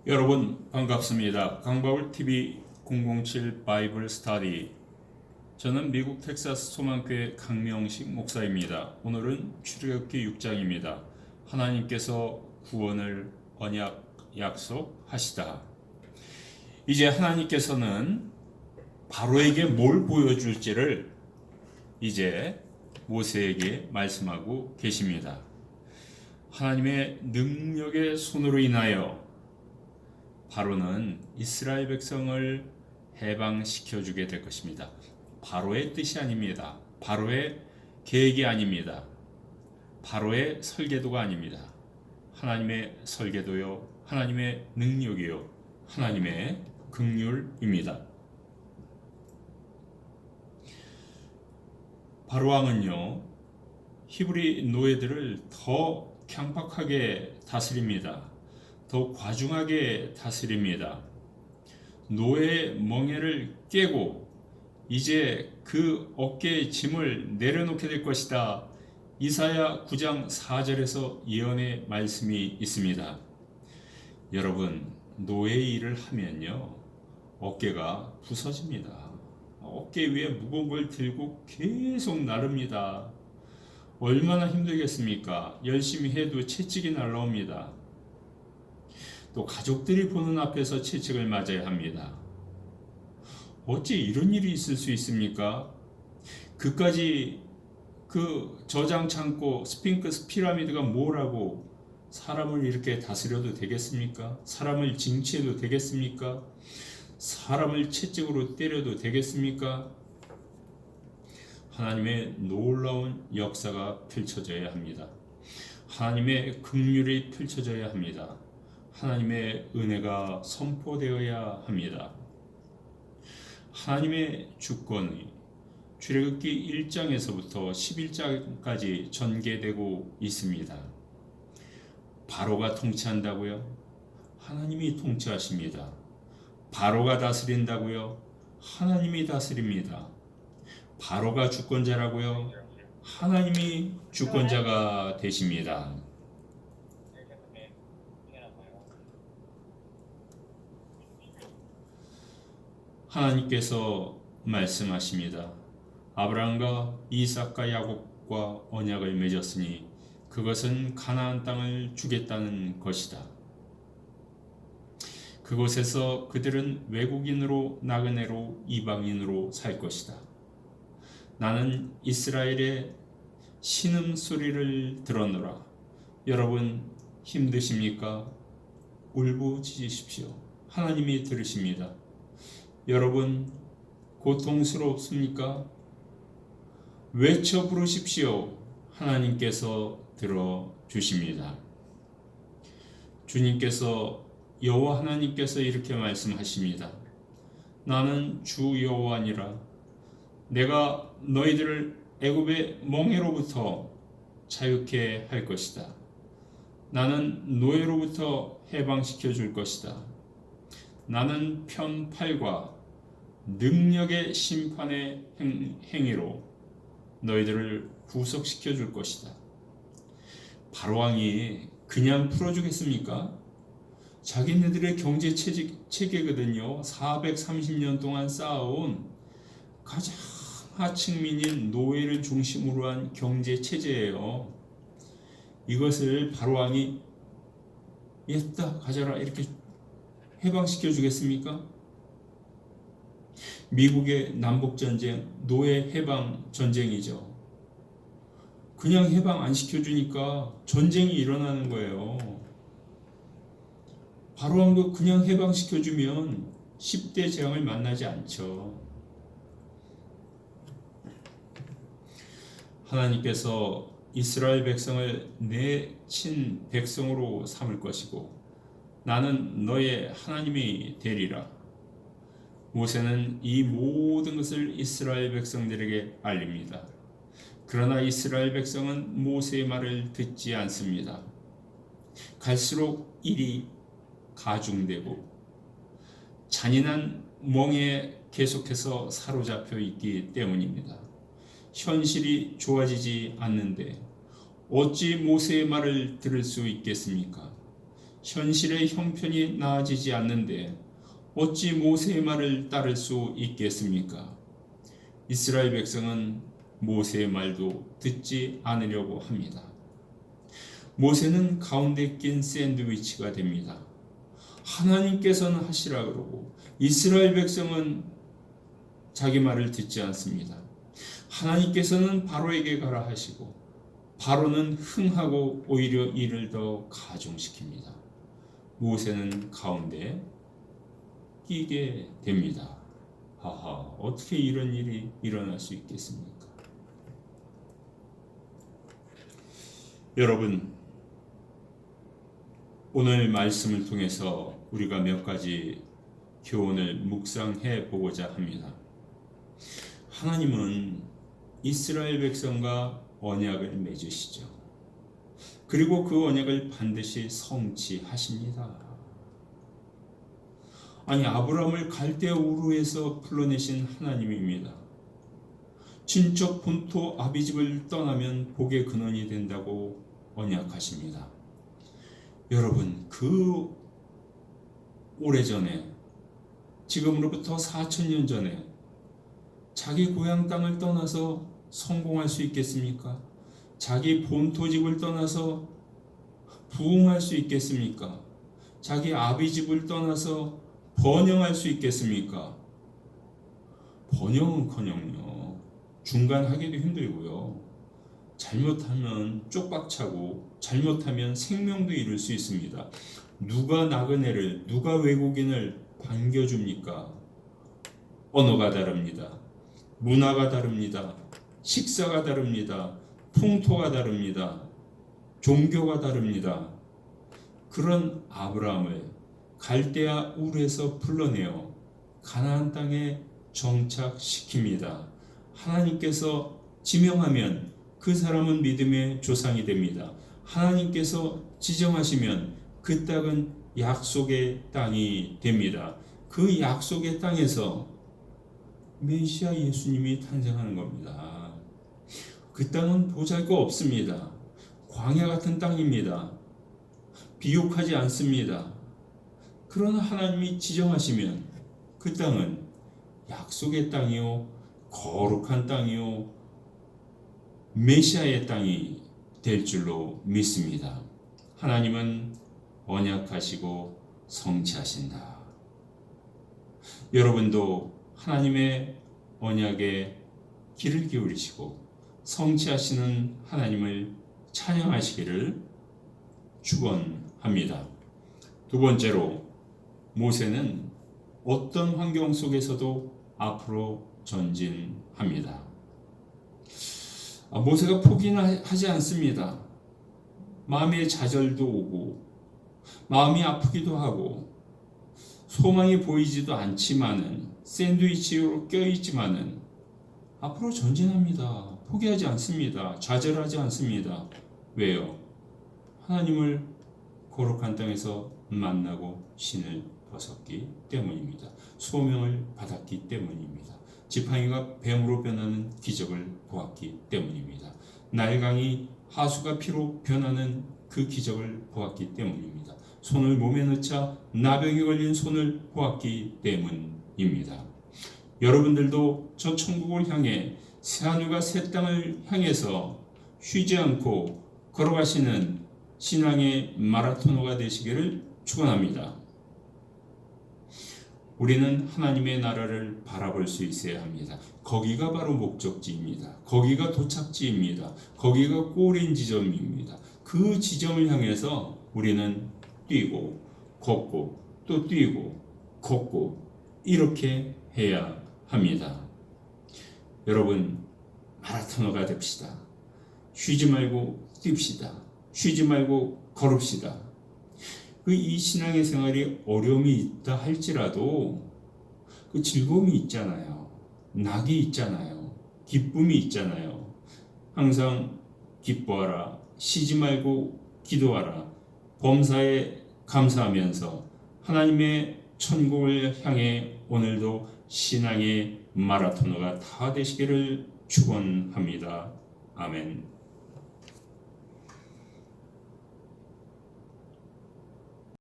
여러분 반갑습니다. 강바울TV 007 바이블 스터디. 저는 미국 텍사스 소망교회 강명식 목사입니다. 오늘은 출애굽기 6장입니다. 하나님께서 구원을 언약 약속하시다. 이제 하나님께서는 바로에게 뭘 보여줄지를 이제 모세에게 말씀하고 계십니다. 하나님의 능력의 손으로 인하여 바로는 이스라엘 백성을 해방시켜 주게 될 것입니다. 바로의 뜻이 아닙니다. 바로의 계획이 아닙니다. 바로의 설계도가 아닙니다. 하나님의 설계도요, 하나님의 능력이요, 하나님의 긍휼입니다. 바로 왕은요, 히브리 노예들을 더 강팍하게 다스립니다. 더 과중하게 다스립니다. 노예의 멍에를 깨고 이제 그 어깨의 짐을 내려놓게 될 것이다. 이사야 9장 4절에서 예언의 말씀이 있습니다. 여러분, 노예의 일을 하면요, 어깨가 부서집니다. 어깨 위에 무거운 걸 들고 계속 나릅니다. 얼마나 힘들겠습니까? 열심히 해도 채찍이 날라옵니다. 또 가족들이 보는 앞에서 채찍을 맞아야 합니다. 어찌 이런 일이 있을 수 있습니까? 그까지 그 저장 창고 스핑크스 피라미드가 뭐라고 사람을 이렇게 다스려도 되겠습니까? 사람을 징치해도 되겠습니까? 사람을 채찍으로 때려도 되겠습니까? 하나님의 놀라운 역사가 펼쳐져야 합니다. 하나님의 긍휼이 펼쳐져야 합니다. 하나님의 은혜가 선포되어야 합니다. 하나님의 주권이 출애굽기 1장에서부터 11장까지 전개되고 있습니다. 바로가 통치한다고요? 하나님이 통치하십니다. 바로가 다스린다고요? 하나님이 다스립니다. 바로가 주권자라고요? 하나님이 주권자가 되십니다. 하나님께서 말씀하십니다. 아브라함과 이삭과 야곱과 언약을 맺었으니 그것은 가나안 땅을 주겠다는 것이다. 그곳에서 그들은 외국인으로 나그네로 이방인으로 살 것이다. 나는 이스라엘의 신음소리를 들었노라. 여러분 힘드십니까? 울부짖으십시오. 하나님이 들으십니다. 여러분 고통스럽습니까? 외쳐 부르십시오. 하나님께서 들어주십니다. 주님께서 여호와 하나님께서 이렇게 말씀하십니다. 나는 주 여호와니라. 내가 너희들을 애굽의 멍에로부터 자유케 할 것이다. 나는 노예로부터 해방시켜 줄 것이다. 나는 편팔과 능력의 심판의 행위로 너희들을 구속시켜 줄 것이다. 바로왕이 그냥 풀어주겠습니까? 자기네들의 경제 체계거든요. 430년 동안 쌓아온 가장 하층민인 노예를 중심으로 한 경제 체제예요. 이것을 바로왕이 얘다 가져라 이렇게 해방시켜 주겠습니까? 미국의 남북전쟁, 노예 해방 전쟁이죠. 그냥 해방 안 시켜주니까 전쟁이 일어나는 거예요. 바로왕도 그냥 해방시켜주면 10대 재앙을 만나지 않죠. 하나님께서 이스라엘 백성을 내 친 백성으로 삼을 것이고 나는 너의 하나님이 되리라. 모세는 이 모든 것을 이스라엘 백성들에게 알립니다. 그러나 이스라엘 백성은 모세의 말을 듣지 않습니다. 갈수록 일이 가중되고 잔인한 멍에 계속해서 사로잡혀 있기 때문입니다. 현실이 좋아지지 않는데 어찌 모세의 말을 들을 수 있겠습니까? 현실의 형편이 나아지지 않는데 어찌 모세의 말을 따를 수 있겠습니까? 이스라엘 백성은 모세의 말도 듣지 않으려고 합니다. 모세는 가운데 낀 샌드위치가 됩니다. 하나님께서는 하시라 그러고 이스라엘 백성은 자기 말을 듣지 않습니다. 하나님께서는 바로에게 가라 하시고 바로는 흥하고 오히려 이를 더 가중시킵니다. 모세는 가운데 끼게 됩니다. 하하, 어떻게 이런 일이 일어날 수 있겠습니까? 여러분, 오늘 말씀을 통해서 우리가 몇 가지 교훈을 묵상해 보고자 합니다. 하나님은 이스라엘 백성과 언약을 맺으시죠. 그리고 그 언약을 반드시 성취하십니다. 아니, 아브라함을 갈대아 우르에서 불러내신 하나님입니다. 친척 본토 아비집을 떠나면 복의 근원이 된다고 언약하십니다. 여러분, 그 오래전에, 지금으로부터 4,000년 전에 자기 고향 땅을 떠나서 성공할 수 있겠습니까? 자기 본토집을 떠나서 부흥할 수 있겠습니까? 자기 아비집을 떠나서 번영할 수 있겠습니까? 번영은커녕요, 중간 하기도 힘들고요. 잘못하면 쪽박차고 잘못하면 생명도 잃을 수 있습니다. 누가 나그네를, 누가 외국인을 반겨줍니까? 언어가 다릅니다. 문화가 다릅니다. 식사가 다릅니다. 풍토가 다릅니다. 종교가 다릅니다. 그런 아브라함을 갈대아 우르에서 불러내어 가나안 땅에 정착시킵니다. 하나님께서 지명하면 그 사람은 믿음의 조상이 됩니다. 하나님께서 지정하시면 그 땅은 약속의 땅이 됩니다. 그 약속의 땅에서 메시아 예수님이 탄생하는 겁니다. 그 땅은 보잘것 없습니다. 광야 같은 땅입니다. 비옥하지 않습니다. 그러나 하나님이 지정하시면 그 땅은 약속의 땅이요, 거룩한 땅이요, 메시아의 땅이 될 줄로 믿습니다. 하나님은 언약하시고 성취하신다. 여러분도 하나님의 언약에 귀를 기울이시고 성취하시는 하나님을 찬양하시기를 축원합니다. 두 번째로, 모세는 어떤 환경 속에서도 앞으로 전진합니다. 모세가 포기는 하지 않습니다. 마음의 좌절도 오고 마음이 아프기도 하고 소망이 보이지도 않지만은, 샌드위치로 껴있지만은 앞으로 전진합니다. 포기하지 않습니다. 좌절하지 않습니다. 왜요? 하나님을 거룩한 땅에서 만나고 신을 벗었기 때문입니다. 소명을 받았기 때문입니다. 지팡이가 뱀으로 변하는 기적을 보았기 때문입니다. 나일강이 하수가 피로 변하는 그 기적을 보았기 때문입니다. 손을 몸에 넣자 나병이 걸린 손을 보았기 때문입니다. 여러분들도 저 천국을 향해, 새하늘과 새 땅을 향해서 쉬지 않고 걸어가시는 신앙의 마라토너가 되시기를 축원합니다. 우리는 하나님의 나라를 바라볼 수 있어야 합니다. 거기가 바로 목적지입니다. 거기가 도착지입니다. 거기가 꼬린 지점입니다. 그 지점을 향해서 우리는 뛰고 걷고 또 뛰고 걷고 이렇게 해야 합니다. 여러분, 마라토너가 됩시다. 쉬지 말고 뜁시다. 쉬지 말고 걸읍시다. 이 신앙의 생활이 어려움이 있다 할지라도 그 즐거움이 있잖아요. 낙이 있잖아요. 기쁨이 있잖아요. 항상 기뻐하라. 쉬지 말고 기도하라. 범사에 감사하면서 하나님의 천국을 향해 오늘도 신앙의 마라토너가 다 되시기를 축원합니다. 아멘.